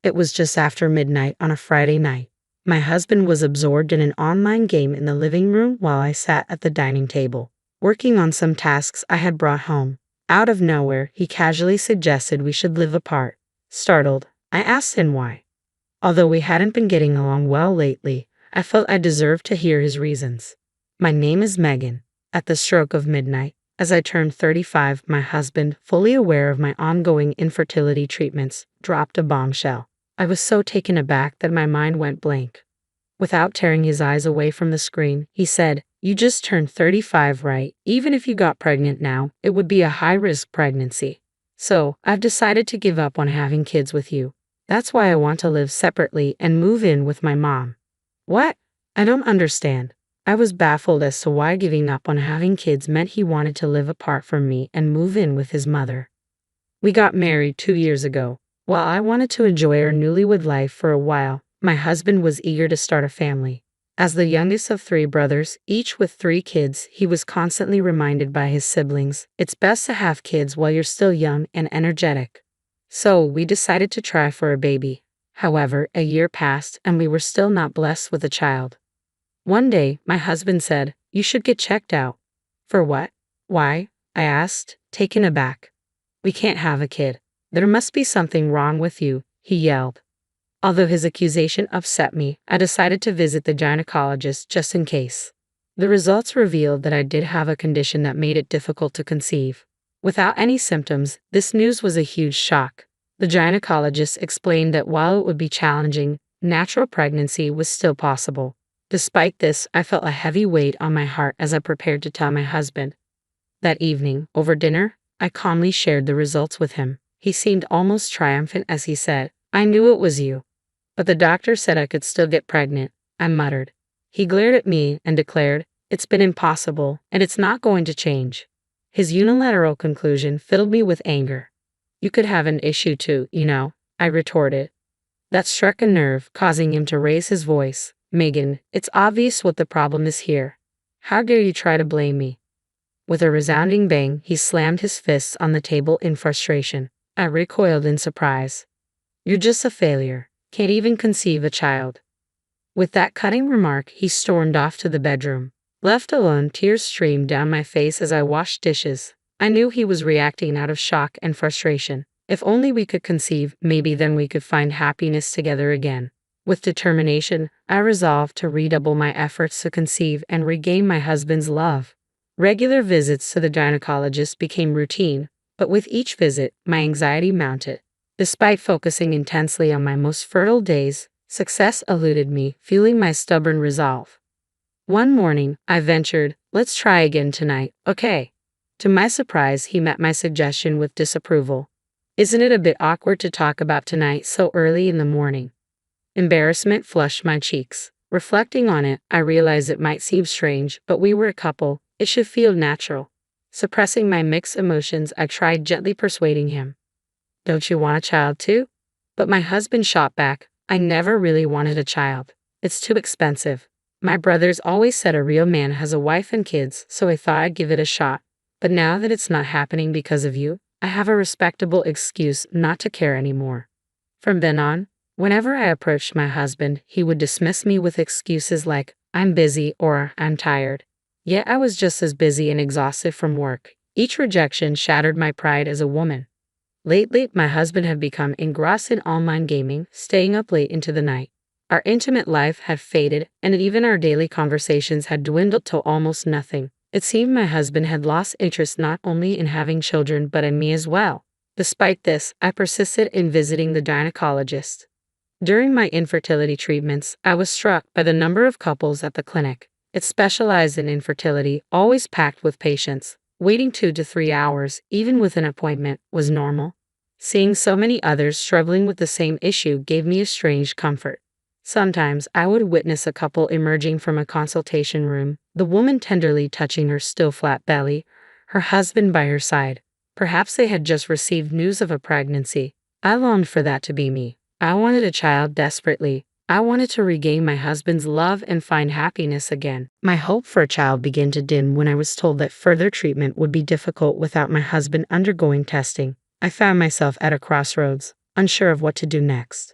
It was just after midnight on a Friday night. My husband was absorbed in an online game in the living room while I sat at the dining table, working on some tasks I had brought home. Out of nowhere, he casually suggested we should live apart. Startled, I asked him why. Although we hadn't been getting along well lately, I felt I deserved to hear his reasons. My name is Megan. At the stroke of midnight, as I turned 35, my husband, fully aware of my ongoing infertility treatments, dropped a bombshell. I was so taken aback that my mind went blank. Without tearing his eyes away from the screen, he said, "You just turned 35, right? Even if you got pregnant now, it would be a high-risk pregnancy. So, I've decided to give up on having kids with you. That's why I want to live separately and move in with my mom." What? I don't understand. I was baffled as to why giving up on having kids meant he wanted to live apart from me and move in with his mother. We got married 2 years ago. While I wanted to enjoy our newlywed life for a while, my husband was eager to start a family. As the youngest of 3 brothers, each with 3 kids, he was constantly reminded by his siblings, it's best to have kids while you're still young and energetic. So, we decided to try for a baby. However, a year passed and we were still not blessed with a child. One day, my husband said, "You should get checked out." For what? Why? I asked, taken aback. "We can't have a kid. There must be something wrong with you," he yelled. Although his accusation upset me, I decided to visit the gynecologist just in case. The results revealed that I did have a condition that made it difficult to conceive. Without any symptoms, this news was a huge shock. The gynecologist explained that while it would be challenging, natural pregnancy was still possible. Despite this, I felt a heavy weight on my heart as I prepared to tell my husband. That evening, over dinner, I calmly shared the results with him. He seemed almost triumphant as he said, "I knew it was you. But the doctor said I could still get pregnant," I muttered. He glared at me and declared, "It's been impossible, and it's not going to change." His unilateral conclusion filled me with anger. "You could have an issue too, you know," I retorted. That struck a nerve, causing him to raise his voice. "Megan, it's obvious what the problem is here. How dare you try to blame me?" With a resounding bang, he slammed his fists on the table in frustration. I recoiled in surprise. "You're just a failure. Can't even conceive a child." With that cutting remark, he stormed off to the bedroom. Left alone, tears streamed down my face as I washed dishes. I knew he was reacting out of shock and frustration. If only we could conceive, maybe then we could find happiness together again. With determination, I resolved to redouble my efforts to conceive and regain my husband's love. Regular visits to the gynecologist became routine, but with each visit, my anxiety mounted. Despite focusing intensely on my most fertile days, success eluded me, fueling my stubborn resolve. One morning, I ventured, "Let's try again tonight, okay?" To my surprise, he met my suggestion with disapproval. "Isn't it a bit awkward to talk about tonight so early in the morning?" Embarrassment flushed my cheeks. Reflecting on it, I realized it might seem strange, but we were a couple. It should feel natural. Suppressing my mixed emotions, I tried gently persuading him. "Don't you want a child too?" But my husband shot back, "I never really wanted a child. It's too expensive. My brothers always said a real man has a wife and kids, so I thought I'd give it a shot. But now that it's not happening because of you, I have a respectable excuse not to care anymore." From then on, whenever I approached my husband, he would dismiss me with excuses like, "I'm busy" or "I'm tired." Yet I was just as busy and exhausted from work. Each rejection shattered my pride as a woman. Lately, my husband had become engrossed in online gaming, staying up late into the night. Our intimate life had faded, and even our daily conversations had dwindled to almost nothing. It seemed my husband had lost interest not only in having children but in me as well. Despite this, I persisted in visiting the gynecologist. During my infertility treatments, I was struck by the number of couples at the clinic. It specialized in infertility, always packed with patients. Waiting 2 to 3 hours, even with an appointment, was normal. Seeing so many others struggling with the same issue gave me a strange comfort. Sometimes I would witness a couple emerging from a consultation room, the woman tenderly touching her still flat belly, her husband by her side. Perhaps they had just received news of a pregnancy. I longed for that to be me. I wanted a child desperately. I wanted to regain my husband's love and find happiness again. My hope for a child began to dim when I was told that further treatment would be difficult without my husband undergoing testing. I found myself at a crossroads, unsure of what to do next.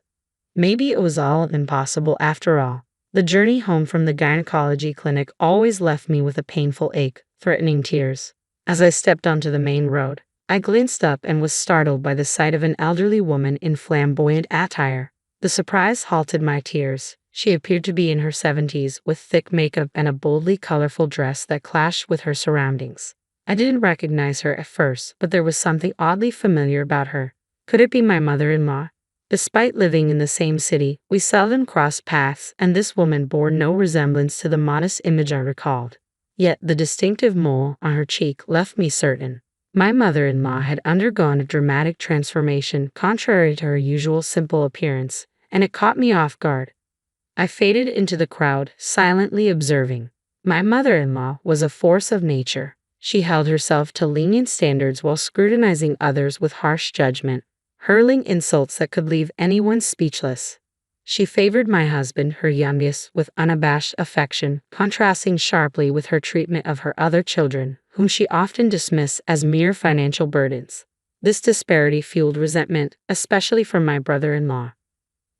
Maybe it was all impossible after all. The journey home from the gynecology clinic always left me with a painful ache, threatening tears. As I stepped onto the main road, I glanced up and was startled by the sight of an elderly woman in flamboyant attire. The surprise halted my tears. She appeared to be in her 70s, with thick makeup and a boldly colorful dress that clashed with her surroundings. I didn't recognize her at first, but there was something oddly familiar about her. Could it be my mother-in-law? Despite living in the same city, we seldom crossed paths, and this woman bore no resemblance to the modest image I recalled. Yet the distinctive mole on her cheek left me certain. My mother-in-law had undergone a dramatic transformation contrary to her usual simple appearance, and it caught me off guard. I faded into the crowd, silently observing. My mother-in-law was a force of nature. She held herself to lenient standards while scrutinizing others with harsh judgment, hurling insults that could leave anyone speechless. She favored my husband, her youngest, with unabashed affection, contrasting sharply with her treatment of her other children, whom she often dismissed as mere financial burdens. This disparity fueled resentment, especially from my brother-in-law.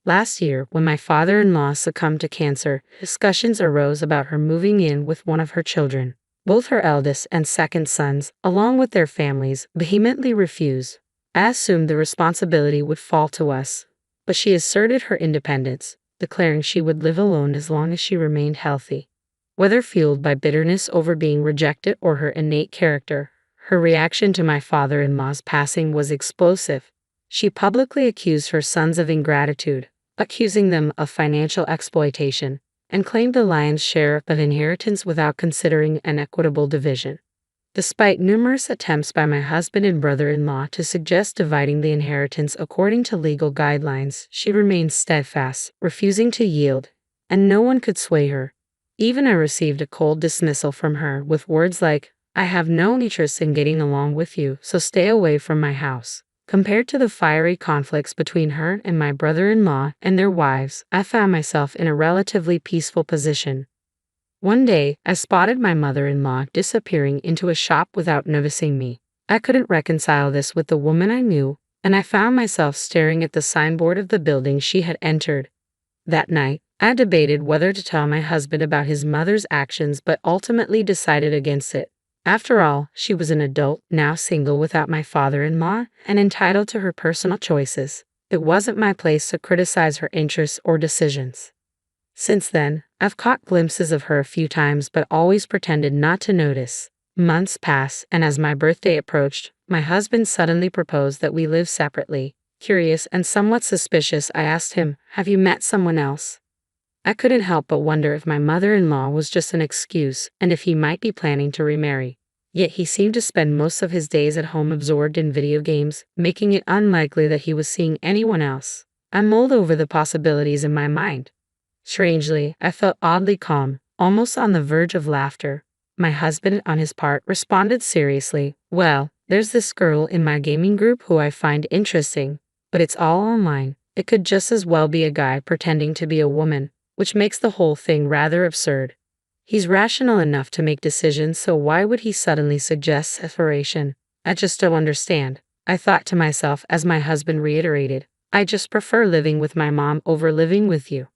Last year, when my father-in-law succumbed to cancer, discussions arose about her moving in with one of her children. Both her eldest and second sons, along with their families, vehemently refused. I assumed the responsibility would fall to us, but she asserted her independence, declaring she would live alone as long as she remained healthy. Whether fueled by bitterness over being rejected or her innate character, her reaction to my father-in-law's passing was explosive. She publicly accused her sons of ingratitude, accusing them of financial exploitation, and claimed the lion's share of inheritance without considering an equitable division. Despite numerous attempts by my husband and brother-in-law to suggest dividing the inheritance according to legal guidelines, she remained steadfast, refusing to yield, and no one could sway her. Even I received a cold dismissal from her with words like, "I have no interest in getting along with you, so stay away from my house." Compared to the fiery conflicts between her and my brother-in-law and their wives, I found myself in a relatively peaceful position. One day, I spotted my mother-in-law disappearing into a shop without noticing me. I couldn't reconcile this with the woman I knew, and I found myself staring at the signboard of the building she had entered. That night, I debated whether to tell my husband about his mother's actions, but ultimately decided against it. After all, she was an adult, now single without my father-in-law, and entitled to her personal choices. It wasn't my place to criticize her interests or decisions. Since then, I've caught glimpses of her a few times but always pretended not to notice. Months passed, and as my birthday approached, my husband suddenly proposed that we live separately. Curious and somewhat suspicious, I asked him, "Have you met someone else?" I couldn't help but wonder if my mother-in-law was just an excuse and if he might be planning to remarry. Yet he seemed to spend most of his days at home absorbed in video games, making it unlikely that he was seeing anyone else. I mulled over the possibilities in my mind. Strangely, I felt oddly calm, almost on the verge of laughter. My husband, on his part, responded seriously, "Well, there's this girl in my gaming group who I find interesting, but it's all online. It could just as well be a guy pretending to be a woman, which makes the whole thing rather absurd. He's rational enough to make decisions, so why would he suddenly suggest separation? I just don't understand," I thought to myself as my husband reiterated, "I just prefer living with my mom over living with you."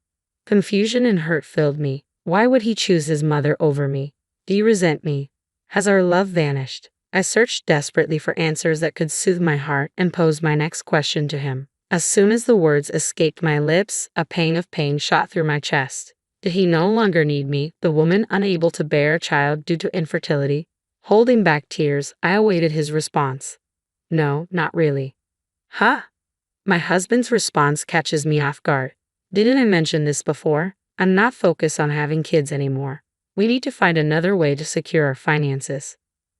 Confusion and hurt filled me. Why would he choose his mother over me? Do you resent me? Has our love vanished? I searched desperately for answers that could soothe my heart and posed my next question to him. As soon as the words escaped my lips, a pang of pain shot through my chest. Did he no longer need me, the woman unable to bear a child due to infertility? Holding back tears, I awaited his response. "No, not really." "Huh?" My husband's response catches me off guard. "Didn't I mention this before? I'm not focused on having kids anymore. We need to find another way to secure our finances."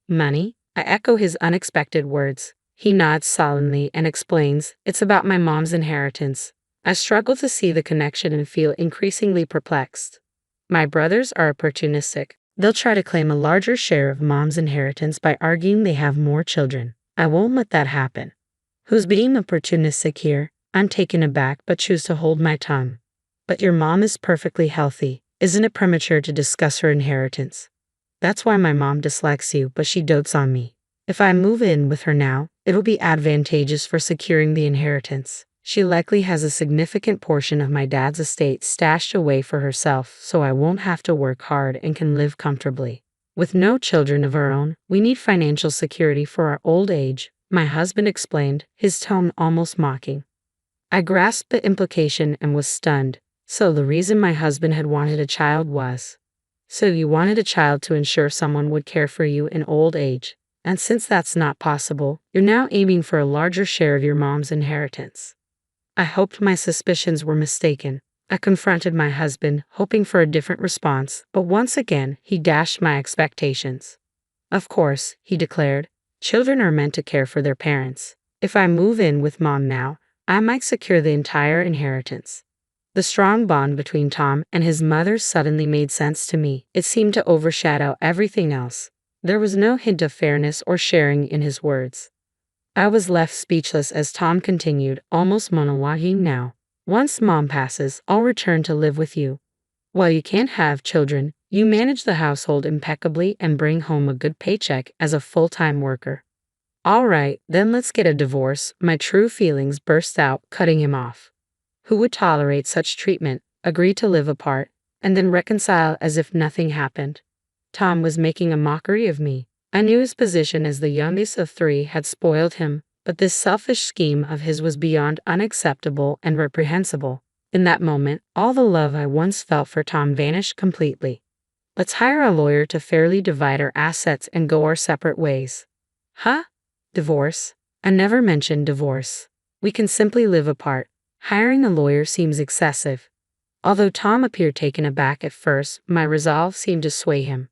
"Money?" I echo his unexpected words. He nods solemnly and explains, "It's about my mom's inheritance." I struggle to see the connection and feel increasingly perplexed. My brothers are opportunistic. They'll try to claim a larger share of mom's inheritance by arguing they have more children. I won't let that happen. Who's being opportunistic here? I'm taken aback but choose to hold my tongue. "But your mom is perfectly healthy. Isn't it premature to discuss her inheritance?" "That's why my mom dislikes you, but she dotes on me. If I move in with her now, it'll be advantageous for securing the inheritance. She likely has a significant portion of my dad's estate stashed away for herself, so I won't have to work hard and can live comfortably. With no children of our own, we need financial security for our old age, my husband explained, his tone almost mocking. I grasped the implication and was stunned. So the reason my husband had wanted a child was. So you wanted a child to ensure someone would care for you in old age. And since that's not possible, you're now aiming for a larger share of your mom's inheritance. I hoped my suspicions were mistaken. I confronted my husband, hoping for a different response, but once again, he dashed my expectations. Of course, he declared, children are meant to care for their parents. If I move in with mom now, I might secure the entire inheritance. The strong bond between Tom and his mother suddenly made sense to me. It seemed to overshadow everything else. There was no hint of fairness or sharing in his words. I was left speechless as Tom continued, almost monologuing now. Once mom passes, I'll return to live with you. While you can't have children, you manage the household impeccably and bring home a good paycheck as a full-time worker. All right, then let's get a divorce. My true feelings burst out, cutting him off. Who would tolerate such treatment, agree to live apart, and then reconcile as if nothing happened? Tom was making a mockery of me. I knew his position as the youngest of three had spoiled him, but this selfish scheme of his was beyond unacceptable and reprehensible. In that moment, all the love I once felt for Tom vanished completely. Let's hire a lawyer to fairly divide our assets and go our separate ways. Huh? Divorce? I never mentioned divorce. We can simply live apart. Hiring a lawyer seems excessive. Although Tom appeared taken aback at first, my resolve seemed to sway him.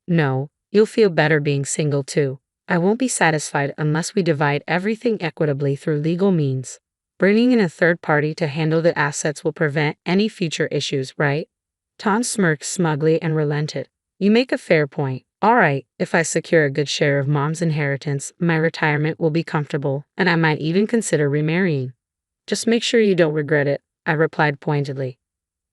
No, you'll feel better being single too. I won't be satisfied unless we divide everything equitably through legal means. Bringing in a third party to handle the assets will prevent any future issues, right? Tom smirked smugly and relented. You make a fair point. All right, if I secure a good share of mom's inheritance, my retirement will be comfortable, and I might even consider remarrying. Just make sure you don't regret it, I replied pointedly.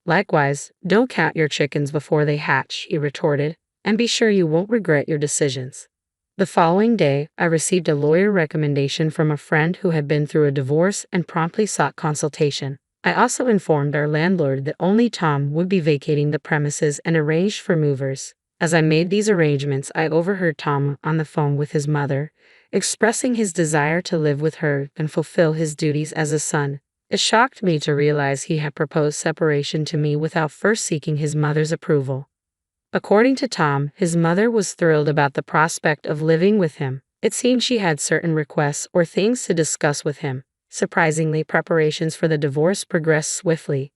Likewise, don't count your chickens before they hatch, he retorted, and be sure you won't regret your decisions. The following day, I received a lawyer recommendation from a friend who had been through a divorce and promptly sought consultation. I also informed our landlord that only Tom would be vacating the premises and arranged for movers. As I made these arrangements, I overheard Tom on the phone with his mother, expressing his desire to live with her and fulfill his duties as a son. It shocked me to realize he had proposed separation to me without first seeking his mother's approval. According to Tom, his mother was thrilled about the prospect of living with him. It seemed she had certain requests or things to discuss with him. Surprisingly, preparations for the divorce progressed swiftly.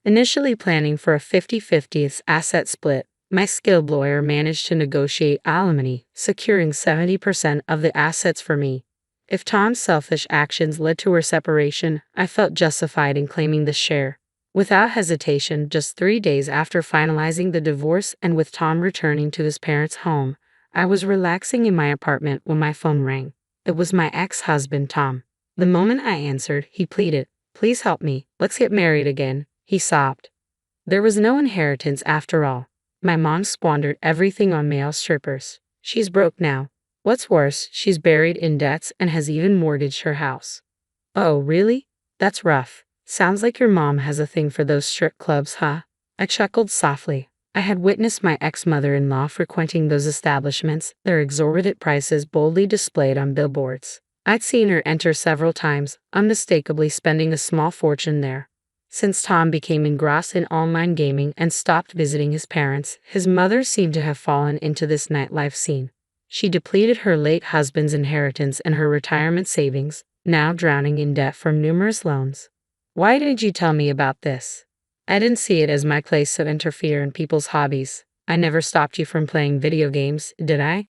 Initially planning for a 50-50 asset split, my skilled lawyer managed to negotiate alimony, securing 70% of the assets for me. If Tom's selfish actions led to her separation, I felt justified in claiming the share. Without hesitation, just 3 days after finalizing the divorce and with Tom returning to his parents' home, I was relaxing in my apartment when my phone rang. It was my ex-husband, Tom. The moment I answered, he pleaded, "Please help me, let's get married again," he sobbed. There was no inheritance after all. My mom squandered everything on male strippers. She's broke now. What's worse, she's buried in debts and has even mortgaged her house. Oh, really? That's rough. Sounds like your mom has a thing for those strip clubs, huh? I chuckled softly. I had witnessed my ex-mother-in-law frequenting those establishments, their exorbitant prices boldly displayed on billboards. I'd seen her enter several times, unmistakably spending a small fortune there. Since Tom became engrossed in online gaming and stopped visiting his parents, his mother seemed to have fallen into this nightlife scene. She depleted her late husband's inheritance and her retirement savings, now drowning in debt from numerous loans. Why did you tell me about this? I didn't see it as my place to interfere in people's hobbies. I never stopped you from playing video games, did I?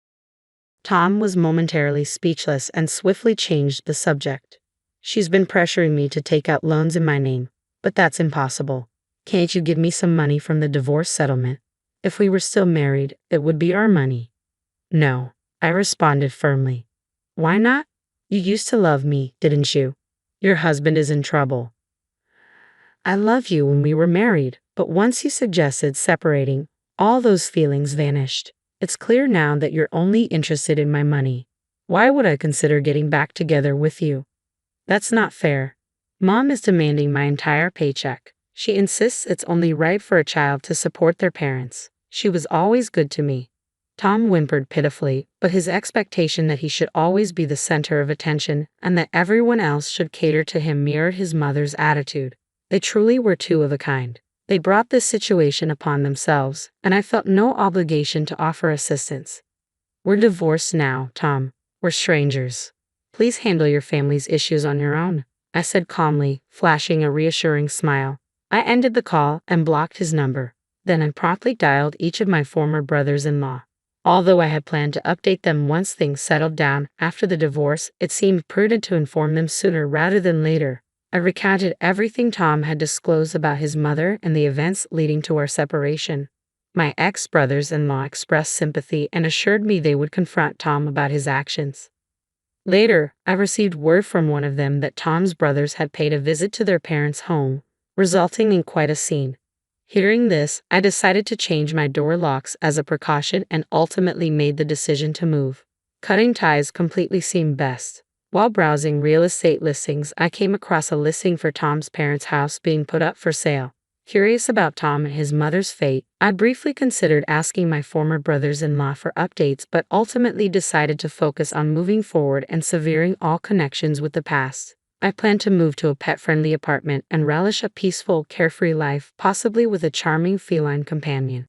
Tom was momentarily speechless and swiftly changed the subject. She's been pressuring me to take out loans in my name. But that's impossible. Can't you give me some money from the divorce settlement? If we were still married, it would be our money. No, I responded firmly. Why not? You used to love me, didn't you? Your husband is in trouble. I loved you when we were married, but once you suggested separating, all those feelings vanished. It's clear now that you're only interested in my money. Why would I consider getting back together with you? That's not fair. Mom is demanding my entire paycheck. She insists it's only right for a child to support their parents. She was always good to me. Tom whimpered pitifully, but his expectation that he should always be the center of attention and that everyone else should cater to him mirrored his mother's attitude. They truly were two of a kind. They brought this situation upon themselves, and I felt no obligation to offer assistance. We're divorced now, Tom. We're strangers. Please handle your family's issues on your own, I said calmly, flashing a reassuring smile. I ended the call and blocked his number. Then I promptly dialed each of my former brothers-in-law. Although I had planned to update them once things settled down after the divorce, it seemed prudent to inform them sooner rather than later. I recounted everything Tom had disclosed about his mother and the events leading to our separation. My ex-brothers-in-law expressed sympathy and assured me they would confront Tom about his actions. Later, I received word from one of them that Tom's brothers had paid a visit to their parents' home, resulting in quite a scene. Hearing this, I decided to change my door locks as a precaution and ultimately made the decision to move. Cutting ties completely seemed best. While browsing real estate listings, I came across a listing for Tom's parents' house being put up for sale. Curious about Tom and his mother's fate, I briefly considered asking my former brothers-in-law for updates but ultimately decided to focus on moving forward and severing all connections with the past. I plan to move to a pet-friendly apartment and relish a peaceful, carefree life, possibly with a charming feline companion.